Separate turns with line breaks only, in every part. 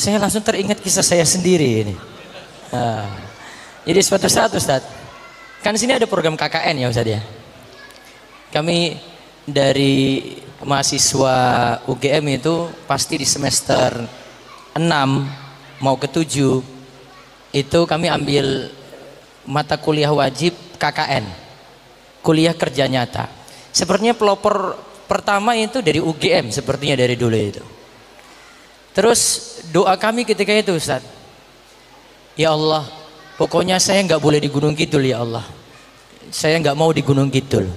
saya langsung teringat kisah saya sendiri ini. Nah, jadi suatu saat Ustaz, kan sini ada program KKN ya Ustaz ya. Kami dari mahasiswa UGM itu pasti di semester 6 mau ke 7 itu kami ambil mata kuliah wajib KKN, kuliah kerja nyata. Sepertinya pelopor pertama itu dari UGM, sepertinya dari dulu itu. Terus doa kami ketika itu Ustaz, ya Allah, pokoknya saya nggak boleh di Gunung Kidul ya Allah, saya nggak mau di Gunung Kidul.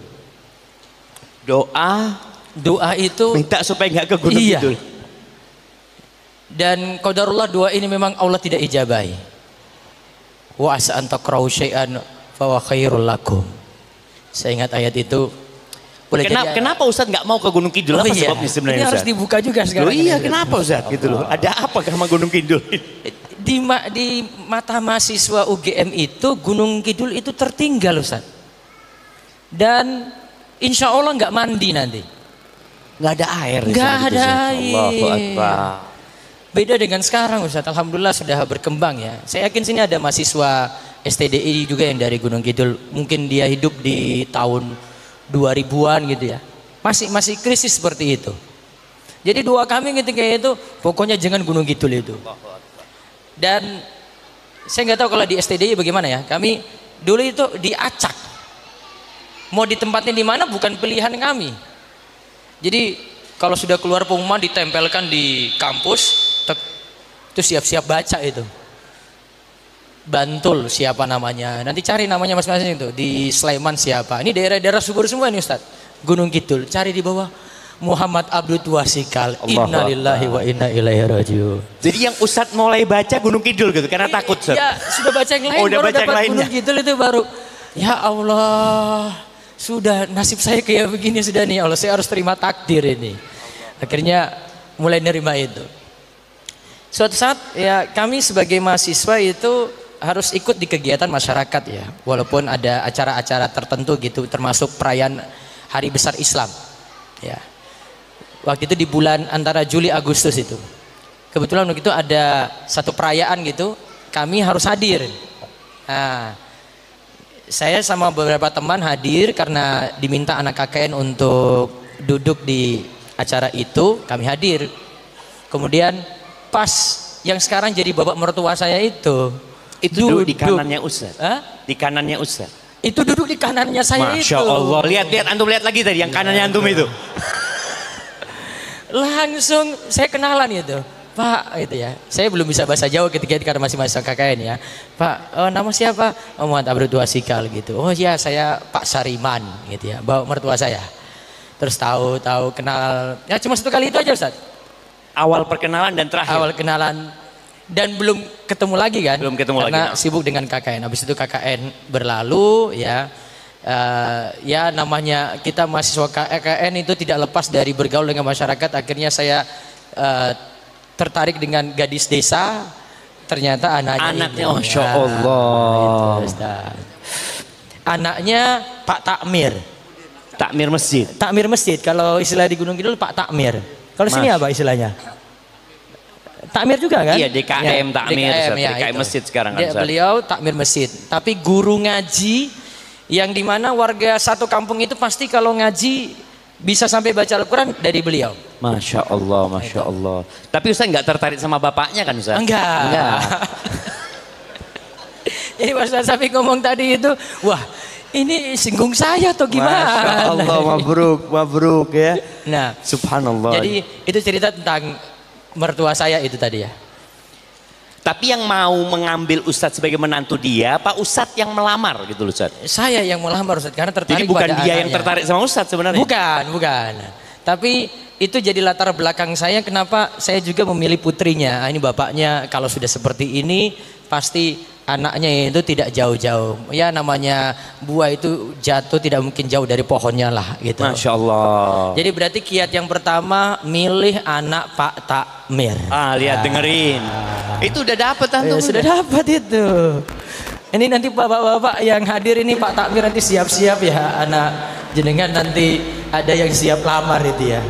Doa itu
minta supaya nggak ke Gunung
iya.
Kidul.
Dan qadarullah doa ini memang Allah tidak ijabahi. Wa asa an takrahu syai'an fa huwa khairul lakum. Saya ingat ayat itu.
Kenapa Ustaz nggak mau ke Gunung Kidul? Apa sebabnya sebenarnya?
Ini harus dibuka juga sekarang.
Iya, kenapa Ustaz gitu loh? Ada apa sama Gunung Kidul?
Di mata mahasiswa UGM itu Gunung Kidul itu tertinggal Ustaz. Dan insya Allah nggak mandi nanti.
Nggak ada air.
Nggak ada air.
Allahu Akbar.
Beda dengan sekarang Ustaz, alhamdulillah sudah berkembang ya. Saya yakin sini ada mahasiswa STDI juga yang dari Gunung Kidul. Mungkin dia hidup di tahun 2000-an gitu ya. Masih krisis seperti itu. Jadi doa kami ketika itu, pokoknya jangan Gunung Kidul itu. Dan saya nggak tahu kalau di STDI bagaimana ya. Kami dulu itu diacak. Mau ditempatin di mana bukan pilihan kami. Jadi kalau sudah keluar pengumuman ditempelkan di kampus, itu siap-siap baca itu. Bantul siapa namanya, nanti cari namanya masing-masing itu. Di Sleman siapa, ini daerah-daerah subur semua ini Ustaz. Gunung Kidul, cari di bawah Muhammad Abdul Tuasikal. Innalillahi wa inna ilaihi rajiun.
Jadi yang Ustaz mulai baca Gunung Kidul gitu karena takut Ustaz.
Ya sudah baca yang lain,
udah
baru
baca
dapat Gunung Kidul itu baru. Ya Allah, sudah nasib saya kayak begini sudah nih Allah, saya harus terima takdir ini. Akhirnya mulai nerima itu. Suatu saat ya kami sebagai mahasiswa itu harus ikut di kegiatan masyarakat ya, walaupun ada acara-acara tertentu gitu, termasuk perayaan Hari Besar Islam ya. Waktu itu di bulan antara Juli Agustus itu, kebetulan waktu itu ada satu perayaan gitu, kami harus hadir. Nah, saya sama beberapa teman hadir karena diminta anak KKN untuk duduk di acara itu, kami hadir. Kemudian pas yang sekarang jadi bapak mertua saya itu
duduk di kanannya Ustaz.
Hah?
Di kanannya Ustaz.
Itu duduk di kanannya saya.
Masya
itu.
Allah. Lihat antum lihat lagi tadi yang kanannya antum itu.
Langsung saya kenalan itu. Pak gitu ya. Saya belum bisa bahasa Jawa ketika itu karena masih mahasiswa KKN ya. Pak, nama siapa? Muhammad Abdul Tuasikal gitu. Oh ya, saya Pak Sariman gitu ya. Bawa mertua saya. Terus tahu kenal. Ya cuma satu kali itu aja Ustaz.
Awal perkenalan dan terakhir.
Awal kenalan dan belum ketemu lagi kan?
Belum ketemu
karena
lagi.
sibuk dengan KKN. Habis itu KKN berlalu ya. Ya namanya kita mahasiswa KKN itu tidak lepas dari bergaul dengan masyarakat. Akhirnya saya tertarik dengan gadis desa. Ternyata anaknya
Masya Allah.
Itu, anaknya Pak Takmir.
Takmir masjid.
Takmir masjid. Kalau istilah di Gunung Kidul Pak Takmir. Kalau sini apa istilahnya? Takmir juga kan?
Iya, DKM ya, Takmir, DKM
itu.
masjid sekarang kan.
Beliau takmir masjid, tapi guru ngaji yang dimana warga satu kampung itu pasti kalau ngaji bisa sampai baca Al-Quran dari beliau.
Masya Allah, Masya Allah. Tapi Ustaz nggak tertarik sama bapaknya kan Ustaz?
Enggak. Jadi pas Ustaz Syafiq ngomong tadi itu, wah ini singgung saya atau gimana?
Masya Allah, mabruk ya.
Nah,
subhanallah.
Jadi itu cerita tentang mertua saya itu tadi ya.
Tapi yang mau mengambil Ustadz sebagai menantu dia, Pak Ustadz yang melamar gitu loh Ustadz.
Saya yang melamar Ustadz karena tertarik.
Jadi bukan
pada
dia
anaknya.
yang tertarik sama Ustadz sebenarnya.
Bukan. Tapi itu jadi latar belakang saya kenapa saya juga memilih putrinya. Ini bapaknya kalau sudah seperti ini pasti anaknya itu tidak jauh-jauh. Ya namanya buah itu jatuh tidak mungkin jauh dari pohonnya lah gitu.
Masya Allah.
Jadi berarti kiat yang pertama milih anak Pak Takmir.
Lihat dengerin. Itu udah dapet antum.
Sudah dapat itu. Ini nanti bapak-bapak yang hadir ini Pak Takmir nanti siap-siap ya anak jenengan nanti ada yang siap lamar itu ya.